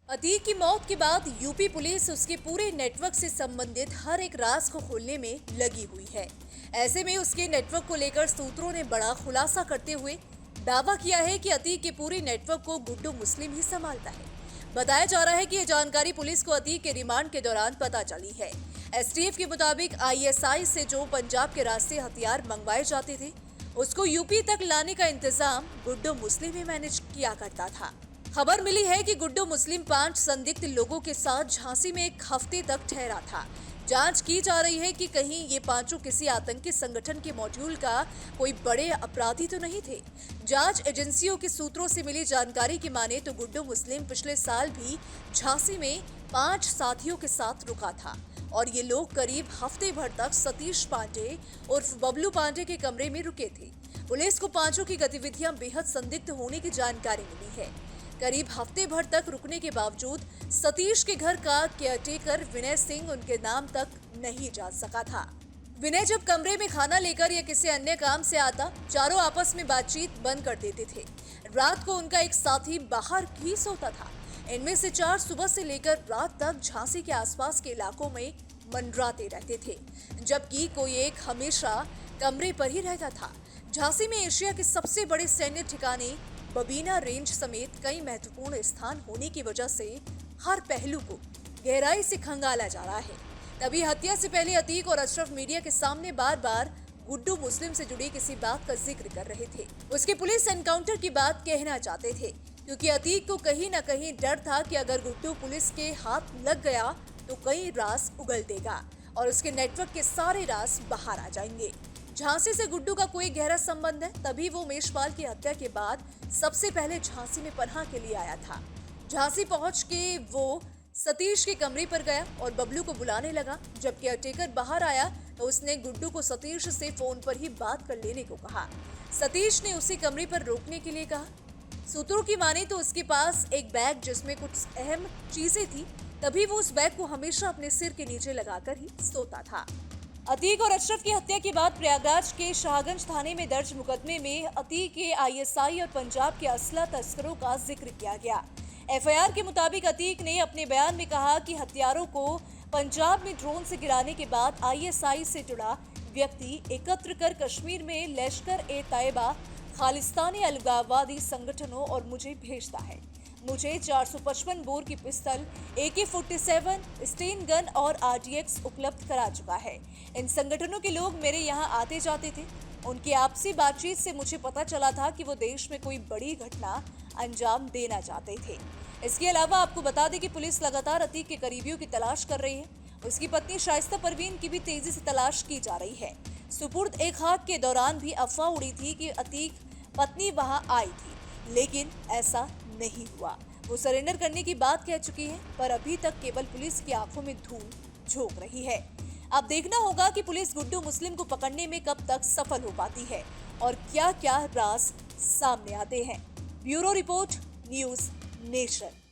अतीक की मौत के बाद यूपी पुलिस उसके पूरे नेटवर्क से संबंधित हर एक राज को खोलने में लगी हुई है। ऐसे में उसके नेटवर्क को लेकर सूत्रों ने बड़ा खुलासा करते हुए दावा किया है कि अतीक के पूरे नेटवर्क को गुड्डू मुस्लिम ही संभालता है। बताया जा रहा है कि यह जानकारी पुलिस को अतीक के रिमांड के दौरान पता चली है। एसटीएफ के मुताबिक आईएसआई से जो पंजाब के रास्ते हथियार मंगवाए जाते थे, उसको यूपी तक लाने का इंतजाम गुड्डू मुस्लिम ही मैनेज किया करता था। खबर मिली है कि गुड्डू मुस्लिम 5 संदिग्ध लोगों के साथ झांसी में एक हफ्ते तक ठहरा था। जांच की जा रही है कि कहीं ये पांचों किसी आतंकी संगठन के मॉड्यूल का कोई बड़े अपराधी तो नहीं थे। जांच एजेंसियों के सूत्रों से मिली जानकारी की माने तो गुड्डू मुस्लिम पिछले साल भी झांसी में 5 साथियों के साथ रुका था और ये लोग करीब हफ्ते भर तक सतीश पांडे उर्फ बबलू पांडे के कमरे में रुके थे। पुलिस को पांचों की गतिविधियां बेहद संदिग्ध होने की जानकारी मिली है। करीब हफ्ते भर तक रुकने के बावजूद सतीश के घर का केयरटेकर विनय सिंह उनके नाम तक नहीं जा सका था। विनय जब कमरे में खाना लेकर या किसी अन्य काम से आता, चारों आपस में बातचीत बंद कर देते थे। रात को उनका एक साथी बाहर ही सोता था। इनमें से 4 सुबह से लेकर रात तक झांसी के आसपास के इलाकों में मंडराते रहते थे, जबकि कोई एक हमेशा कमरे पर ही रहता था। झांसी में एशिया के सबसे बड़े सैन्य ठिकाने बबीना रेंज समेत कई महत्वपूर्ण स्थान होने की वजह से हर पहलू को गहराई से खंगाला जा रहा है। तभी हत्या से पहले अतीक और अशरफ मीडिया के सामने बार बार गुड्डू मुस्लिम से जुड़ी किसी बात का जिक्र कर रहे थे। उसके पुलिस एनकाउंटर की बात कहना चाहते थे, क्योंकि अतीक को कहीं न कहीं डर था कि अगर गुड्डू पुलिस के हाथ लग गया तो कई राज उगल देगा और उसके नेटवर्क के सारे राज बाहर आ जाएंगे। झांसी से गुड्डू का कोई गहरा संबंध है, तभी वो मेषपाल की हत्या के बाद सबसे पहले झांसी में पनाह के लिए आया था। झांसी पहुंच के वो सतीश के कमरे पर गया और बबलू को बुलाने लगा। जब केयरटेकर बाहर आया तो उसने गुड्डू को सतीश से फोन पर ही बात कर लेने को कहा। सतीश ने उसी कमरे पर रोकने के लिए कहा। सूत्रों की माने तो उसके पास एक बैग जिसमें कुछ अहम चीजें थी, तभी वो उस बैग को हमेशा अपने सिर के नीचे लगाकर ही सोता था। अतीक और अशरफ की हत्या के बाद प्रयागराज के शाहगंज थाने में दर्ज मुकदमे में अतीक के आईएसआई और पंजाब के असला तस्करों का जिक्र किया गया। एफआईआर के मुताबिक अतीक ने अपने बयान में कहा कि हत्यारों को पंजाब में ड्रोन से गिराने के बाद आईएसआई से जुड़ा व्यक्ति एकत्र कर कश्मीर में लश्कर-ए-तैयबा, खालिस्तानी अलगाववादी संगठनों और मुझे भेजता है। मुझे 455 बोर की पिस्तल, AK-47, स्टेन गन और RDX उपलब्ध करा चुका है। इन संगठनों के लोग मेरे यहाँ आते जाते थे। उनकी आपसी बातचीत से मुझे पता चला था कि वो देश में कोई बड़ी घटना अंजाम देना चाहते थे। इसके अलावा आपको बता दें कि पुलिस लगातार अतीक के करीबियों की तलाश कर रही है। उसकी पत्नी शाइस्ता परवीन की भी तेजी से तलाश की जा रही है। सुपुर्द-ए-खाक के दौरान भी अफवाह उड़ी थी कि अतीक पत्नी वहां आई थी, लेकिन ऐसा नहीं हुआ। वो सरेंडर करने की बात कह चुकी है, पर अभी तक केवल पुलिस की आंखों में धूल झोंक रही है। अब देखना होगा कि पुलिस गुड्डू मुस्लिम को पकड़ने में कब तक सफल हो पाती है और क्या क्या राज सामने आते हैं। Bureau report, news nation.